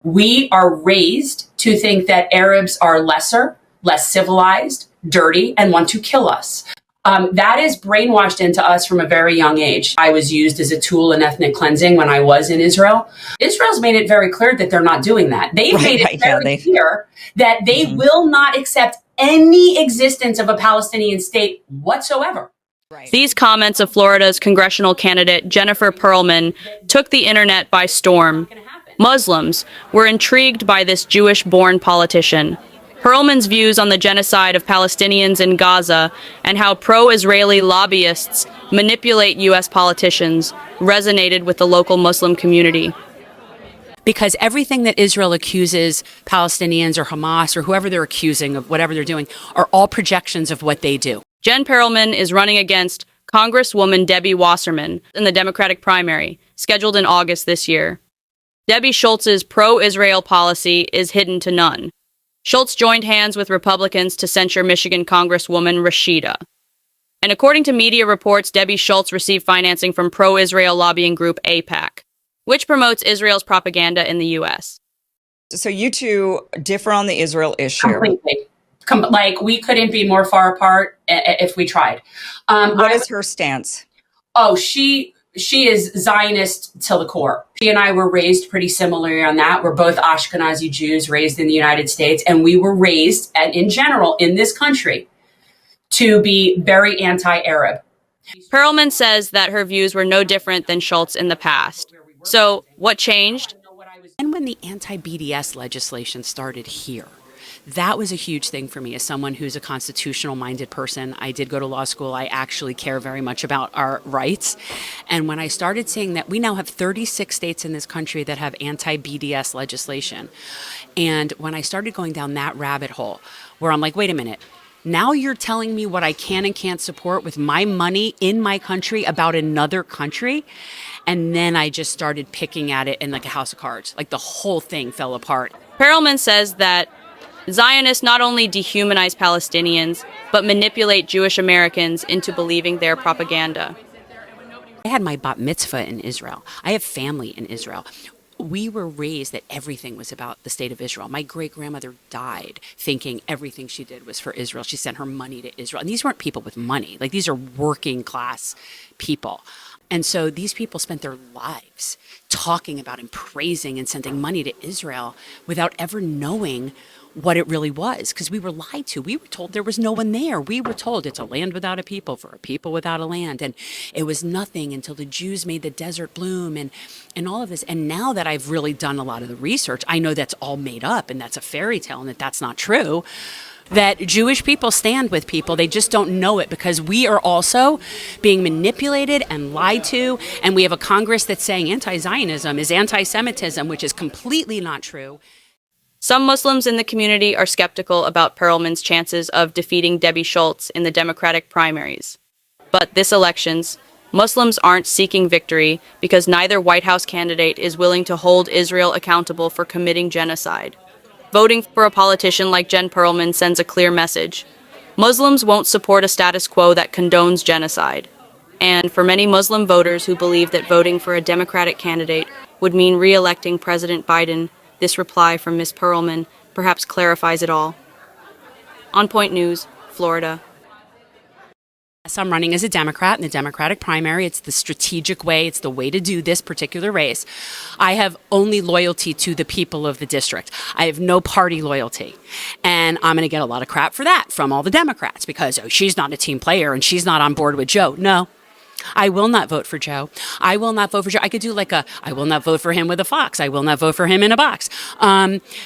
We are raised to think that Arabs are lesser, less civilized, dirty, and want to kill us. That is brainwashed into us from a very young age. I was used as a tool in ethnic cleansing when I was in Israel. Israel's made it very clear that they're not doing that. They've made it very clear that they will not accept any existence of a Palestinian state whatsoever. These comments of Florida's congressional candidate Jennifer Perelman took the internet by storm. Muslims were intrigued by this Jewish-born politician. Perelman's views on the genocide of Palestinians in Gaza and how pro-Israeli lobbyists manipulate U.S. politicians resonated with the local Muslim community. Because everything that Israel accuses Palestinians or Hamas or whoever they're accusing of whatever they're doing are all projections of what they do. Jen Perelman is running against Congresswoman Debbie Wasserman in the Democratic primary, scheduled in August this year. Debbie Schultz's pro-Israel policy is hidden to none. Schultz joined hands with Republicans to censure Michigan Congresswoman Rashida. And according to media reports, Debbie Schultz received financing from pro-Israel lobbying group AIPAC, which promotes Israel's propaganda in the U.S. So you two differ on the Israel issue. Completely. Like, we couldn't be more far apart if we tried. What is her stance? Oh, she is Zionist till the core. She and I were raised pretty similarly on that. We're both Ashkenazi Jews raised in the United States, and we were raised, and in general, in this country, to be very anti-Arab. Perelman says that her views were no different than Schultz in the past. So, what changed? And when the anti-BDS legislation started here, that was a huge thing for me as someone who's a constitutional-minded person. I did go to law school. I actually care very much about our rights. And when I started seeing that we now have 36 states in this country that have anti-BDS legislation, and when I started going down that rabbit hole where I'm like, wait a minute, now you're telling me what I can and can't support with my money in my country about another country? And then I just started picking at it in like a house of cards. Like the whole thing fell apart. Perelman says that Zionists not only dehumanize Palestinians, but manipulate Jewish Americans into believing their propaganda. I had my bat mitzvah in Israel. I have family in Israel. We were raised that everything was about the state of Israel. My great-grandmother died thinking everything she did was for Israel. She sent her money to Israel. And these weren't people with money. Like, these are working-class people. And so these people spent their lives talking about and praising and sending money to Israel without ever knowing what it really was, because we were lied to. We were told there was no one there. We were told it's a land without a people for a people without a land. And it was nothing until the Jews made the desert bloom and all of this. And now that I've really done a lot of the research, I know that's all made up and that's a fairy tale and that that's not true. That Jewish people stand with people. They just don't know it because we are also being manipulated and lied to. And we have a Congress that's saying anti-Zionism is anti-Semitism, which is completely not true. Some Muslims in the community are skeptical about Perelman's chances of defeating Debbie Schultz in the Democratic primaries. But this elections, Muslims aren't seeking victory because neither White House candidate is willing to hold Israel accountable for committing genocide. Voting for a politician like Jen Perelman sends a clear message. Muslims won't support a status quo that condones genocide. And for many Muslim voters who believe that voting for a Democratic candidate would mean re-electing President Biden, this reply from Ms. Perelman perhaps clarifies it all. On Point News, Florida. Yes, I'm running as a Democrat in the Democratic primary. It's the strategic way. It's the way to do this particular race. I have only loyalty to the people of the district. I have no party loyalty. And I'm going to get a lot of crap for that from all the Democrats because, oh, she's not a team player and she's not on board with Joe. No. I will not vote for Joe. I will not vote for Joe. I could do like I will not vote for him with a fox. I will not vote for him in a box.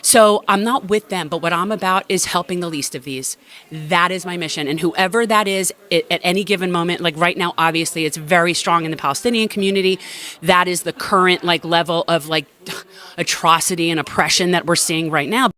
So I'm not with them. But what I'm about is helping the least of these. That is my mission. And whoever that is at any given moment, like right now, obviously, it's very strong in the Palestinian community. That is the current like level of like atrocity and oppression that we're seeing right now.